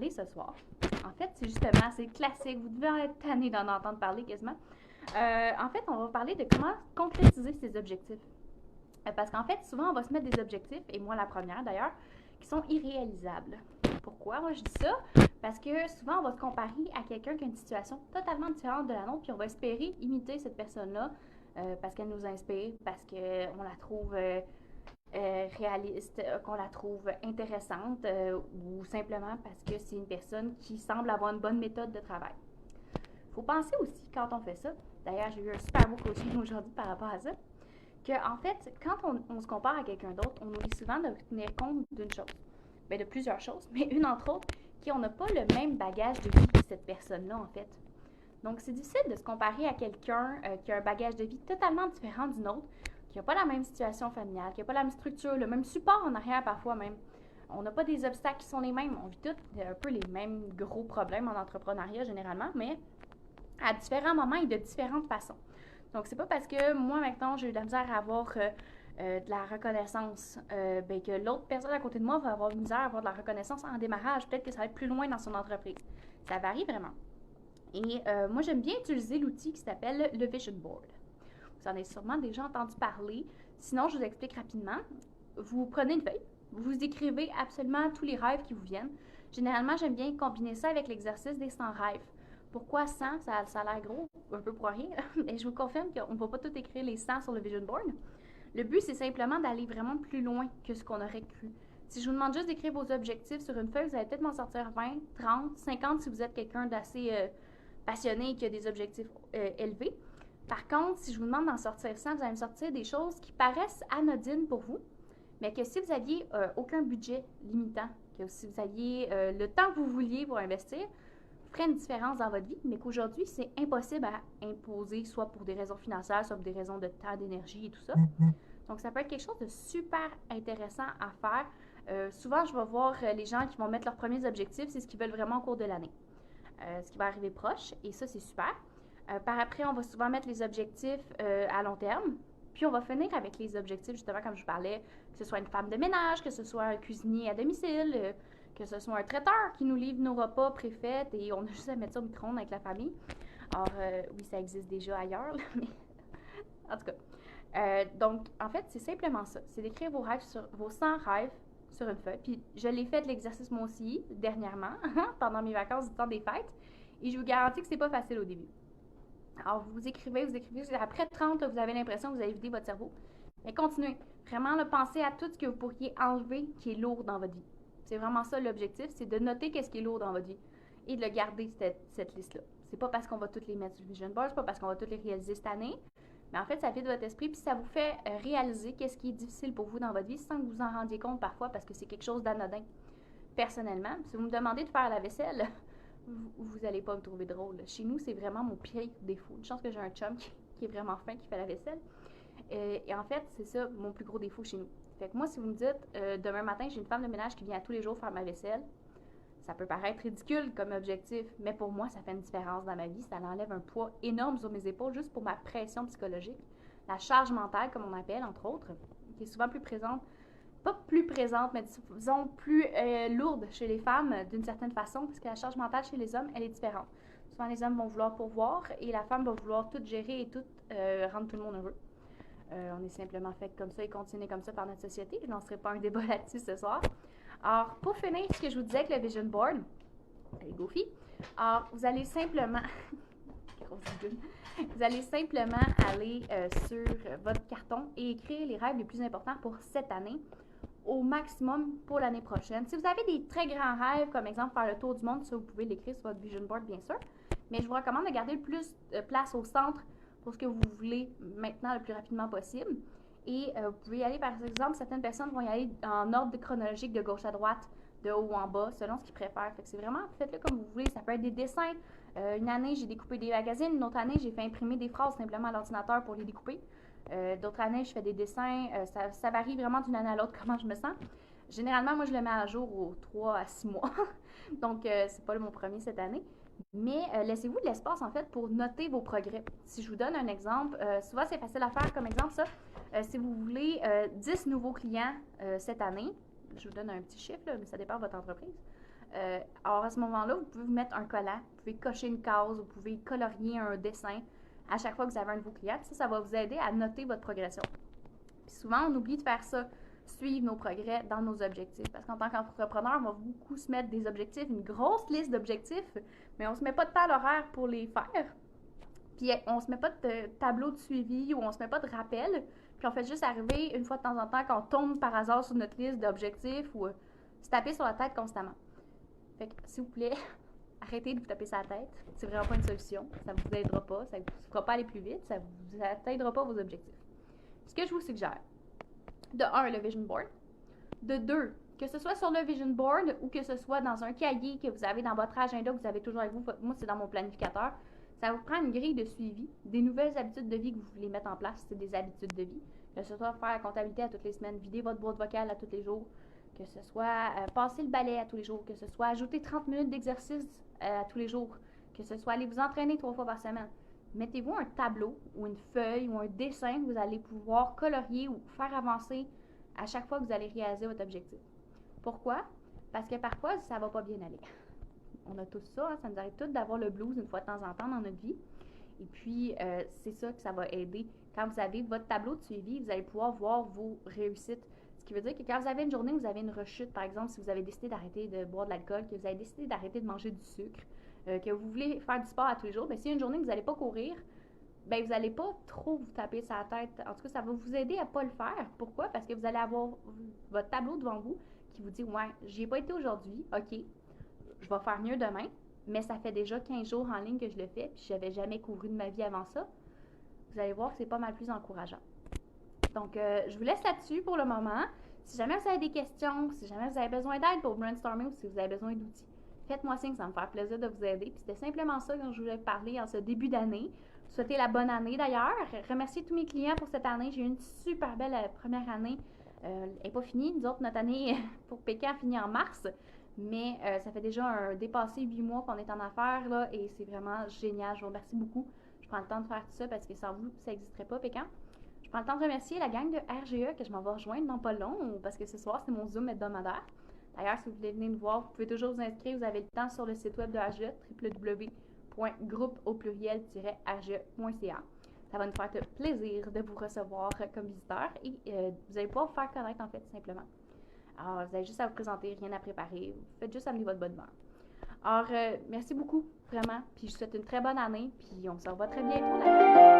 parler ce soir, en fait, c'est justement, c'est classique, vous devez être tanné d'en entendre parler quasiment. En fait, on va parler de comment concrétiser ses objectifs. Parce qu'en fait, souvent, on va se mettre des objectifs, et moi la première d'ailleurs, qui sont irréalisables. Pourquoi moi je dis ça? Parce que souvent, on va se comparer à quelqu'un qui a une situation totalement différente de la nôtre, puis on va espérer imiter cette personne-là parce qu'elle nous inspire, parce qu'on la trouve réaliste, qu'on la trouve intéressante ou simplement parce que c'est une personne qui semble avoir une bonne méthode de travail. Il faut penser aussi quand on fait ça, d'ailleurs j'ai eu un super beau coaching aujourd'hui par rapport à ça, que en fait, quand on se compare à quelqu'un d'autre, on oublie souvent de tenir compte d'une chose. Bien, de plusieurs choses, mais une entre autres, qu'on n'a pas le même bagage de vie que cette personne-là, en fait. Donc, c'est difficile de se comparer à quelqu'un qui a un bagage de vie totalement différent d'une autre, qui n'a pas la même situation familiale, qui n'a pas la même structure, le même support en arrière parfois même. On n'a pas des obstacles qui sont les mêmes. On vit tous un peu les mêmes gros problèmes en entrepreneuriat généralement, mais à différents moments et de différentes façons. Donc, c'est pas parce que moi, maintenant, j'ai eu de la misère à avoir de la reconnaissance, ben, que l'autre personne à côté de moi va avoir de la misère à avoir de la reconnaissance en démarrage. Peut-être que ça va être plus loin dans son entreprise. Ça varie vraiment. Et moi, j'aime bien utiliser l'outil qui s'appelle le Vision Board. Vous en avez sûrement déjà entendu parler. Sinon, je vous explique rapidement. Vous prenez une feuille, vous écrivez absolument tous les rêves qui vous viennent. Généralement, j'aime bien combiner ça avec l'exercice des 100 rêves. Pourquoi 100? Ça a l'air gros, un peu pour rien, mais je vous confirme qu'on ne va pas tout écrire les 100 sur le Vision Board. Le but, c'est simplement d'aller vraiment plus loin que ce qu'on aurait cru. Si je vous demande juste d'écrire vos objectifs sur une feuille, vous allez peut-être m'en sortir 20, 30, 50 si vous êtes quelqu'un d'assez passionné et qui a des objectifs élevés. Par contre, si je vous demande d'en sortir 100, vous allez me sortir des choses qui paraissent anodines pour vous, mais que si vous aviez aucun budget limitant, que si vous aviez le temps que vous vouliez pour investir, ferait une différence dans votre vie, mais qu'aujourd'hui, c'est impossible à imposer, soit pour des raisons financières, soit pour des raisons de temps, d'énergie et tout ça. Donc, ça peut être quelque chose de super intéressant à faire. Souvent, je vais voir les gens qui vont mettre leurs premiers objectifs, c'est ce qu'ils veulent vraiment au cours de l'année. Ce qui va arriver proche, et ça, c'est super. Par après, on va souvent mettre les objectifs à long terme, puis on va finir avec les objectifs, justement, comme je parlais, que ce soit une femme de ménage, que ce soit un cuisinier à domicile, que ce soit un traiteur qui nous livre nos repas préfaits et on a juste à mettre ça au micro-ondes avec la famille. Alors, oui, ça existe déjà ailleurs, mais en tout cas. Donc, en fait, c'est simplement ça. C'est d'écrire vos 100 rêves sur une feuille. Puis, je l'ai fait de l'exercice moi aussi, dernièrement, pendant mes vacances du temps des fêtes. Et je vous garantis que c'est pas facile au début. Alors, vous écrivez. Après 30, vous avez l'impression que vous avez vidé votre cerveau. Mais continuez. Vraiment, là, pensez à tout ce que vous pourriez enlever qui est lourd dans votre vie. C'est vraiment ça l'objectif, c'est de noter qu'est-ce qui est lourd dans votre vie et de le garder, cette liste-là. C'est pas parce qu'on va toutes les mettre sur le Vision Board, c'est pas parce qu'on va toutes les réaliser cette année, mais en fait, ça vide votre esprit puis ça vous fait réaliser qu'est-ce qui est difficile pour vous dans votre vie sans que vous en rendiez compte parfois parce que c'est quelque chose d'anodin. Personnellement, si vous me demandez de faire la vaisselle, vous n'allez pas me trouver drôle. Chez nous, c'est vraiment mon pire défaut. Une chance que j'ai un chum qui est vraiment fin, qui fait la vaisselle. Et en fait, c'est ça mon plus gros défaut chez nous. Fait que moi, si vous me dites, demain matin, j'ai une femme de ménage qui vient tous les jours faire ma vaisselle, ça peut paraître ridicule comme objectif, mais pour moi, ça fait une différence dans ma vie. Ça enlève un poids énorme sur mes épaules juste pour ma pression psychologique. La charge mentale, comme on appelle, entre autres, qui est souvent plus présente, pas plus présente, mais disons plus lourde chez les femmes d'une certaine façon, parce que la charge mentale chez les hommes, elle est différente. Souvent, les hommes vont vouloir pourvoir et la femme va vouloir tout gérer et tout rendre tout le monde heureux. On est simplement fait comme ça et continué comme ça par notre société. Je n'en serai pas un débat là-dessus ce soir. Alors, pour finir, ce que je vous disais avec le Vision Board, allez, Goofy. Alors, vous allez simplement... vous allez simplement aller sur votre carton et écrire les rêves les plus importants pour cette année, au maximum pour l'année prochaine. Si vous avez des très grands rêves, comme exemple faire le tour du monde, ça vous pouvez l'écrire sur votre Vision Board, bien sûr. Mais je vous recommande de garder le plus de place au centre pour ce que vous voulez maintenant le plus rapidement possible. Et vous pouvez y aller, par exemple, certaines personnes vont y aller en ordre chronologique de gauche à droite, de haut en bas, selon ce qu'ils préfèrent. Fait que c'est vraiment, faites-le comme vous voulez. Ça peut être des dessins. Une année, j'ai découpé des magazines. Une autre année, j'ai fait imprimer des phrases simplement à l'ordinateur pour les découper. D'autres années, je fais des dessins. Ça varie vraiment d'une année à l'autre comment je me sens. Généralement, moi, je le mets à jour aux 3 à 6 mois. Donc, c'est pas mon premier cette année. Mais laissez-vous de l'espace, en fait, pour noter vos progrès. Si je vous donne un exemple, souvent, c'est facile à faire comme exemple, ça. Si vous voulez 10 nouveaux clients cette année, je vous donne un petit chiffre, là, mais ça dépend de votre entreprise. Alors à ce moment-là, vous pouvez vous mettre un collant, vous pouvez cocher une case, vous pouvez colorier un dessin à chaque fois que vous avez un nouveau client. Ça va vous aider à noter votre progression. Puis souvent, on oublie de faire ça, suivre nos progrès dans nos objectifs. Parce qu'en tant qu'entrepreneur, on va beaucoup se mettre des objectifs, une grosse liste d'objectifs, mais on ne se met pas de temps à l'horaire pour les faire. Puis on se met pas de tableau de suivi ou on se met pas de rappel. Puis on fait juste arriver une fois de temps en temps qu'on tombe par hasard sur notre liste d'objectifs ou se taper sur la tête constamment. Fait que, s'il vous plaît, arrêtez de vous taper sur la tête. C'est vraiment pas une solution. Ça vous aidera pas. Ça vous fera pas aller plus vite. Ça vous atteindra pas vos objectifs. Ce que je vous suggère, de 1, le vision board. De 2, que ce soit sur le vision board ou que ce soit dans un cahier que vous avez dans votre agenda, que vous avez toujours avec vous. Moi, c'est dans mon planificateur. Ça vous prend une grille de suivi, des nouvelles habitudes de vie que vous voulez mettre en place. C'est des habitudes de vie. Que ce soit faire la comptabilité à toutes les semaines, vider votre boîte vocale à tous les jours, que ce soit passer le balai à tous les jours, que ce soit ajouter 30 minutes d'exercice à tous les jours, que ce soit aller vous entraîner 3 fois par semaine. Mettez-vous un tableau ou une feuille ou un dessin que vous allez pouvoir colorier ou faire avancer à chaque fois que vous allez réaliser votre objectif. Pourquoi? Parce que parfois, ça ne va pas bien aller. On a tous ça, hein, ça nous arrive tous d'avoir le blues une fois de temps en temps dans notre vie. Et puis, c'est ça que ça va aider. Quand vous avez votre tableau de suivi, vous allez pouvoir voir vos réussites. Ce qui veut dire que quand vous avez une journée où vous avez une rechute, par exemple, si vous avez décidé d'arrêter de boire de l'alcool, que vous avez décidé d'arrêter de manger du sucre, que vous voulez faire du sport à tous les jours, bien, s'il y a une journée où vous n'allez pas courir, bien, vous n'allez pas trop vous taper sur la tête. En tout cas, ça va vous aider à ne pas le faire. Pourquoi? Parce que vous allez avoir votre tableau devant vous qui vous dit « Ouais, j'y ai pas été aujourd'hui, ok, je vais faire mieux demain, mais ça fait déjà 15 jours en ligne que je le fais, puis je n'avais jamais couru de ma vie avant ça. » Vous allez voir que c'est pas mal plus encourageant. Donc, je vous laisse là-dessus pour le moment. Si jamais vous avez des questions, si jamais vous avez besoin d'aide pour brainstorming ou si vous avez besoin d'outils, faites-moi signe, ça va me faire plaisir de vous aider. Puis c'était simplement ça dont je voulais parler en ce début d'année. Souhaiter la bonne année d'ailleurs. Remercier tous mes clients pour cette année. J'ai eu une super belle première année. Elle n'est pas finie. Nous autres, notre année pour Pékin finit en mars. Mais ça fait déjà dépassé 8 mois qu'on est en affaires là, et c'est vraiment génial. Je vous remercie beaucoup. Je prends le temps de faire tout ça parce que sans vous, ça n'existerait pas, Pékin. Je prends le temps de remercier la gang de RGE que je m'en vais rejoindre dans pas long parce que ce soir, c'est mon Zoom hebdomadaire. D'ailleurs, si vous voulez venir nous voir, vous pouvez toujours vous inscrire. Vous avez le temps sur le site web de RGE, www.groupe-rge.ca. Ça va nous faire plaisir de vous recevoir comme visiteur et vous allez pouvoir vous faire connaître en fait simplement. Alors, vous avez juste à vous présenter, rien à préparer. Vous faites juste amener votre bonne humeur. Alors, merci beaucoup, vraiment. Puis je vous souhaite une très bonne année. Puis on se revoit très bientôt.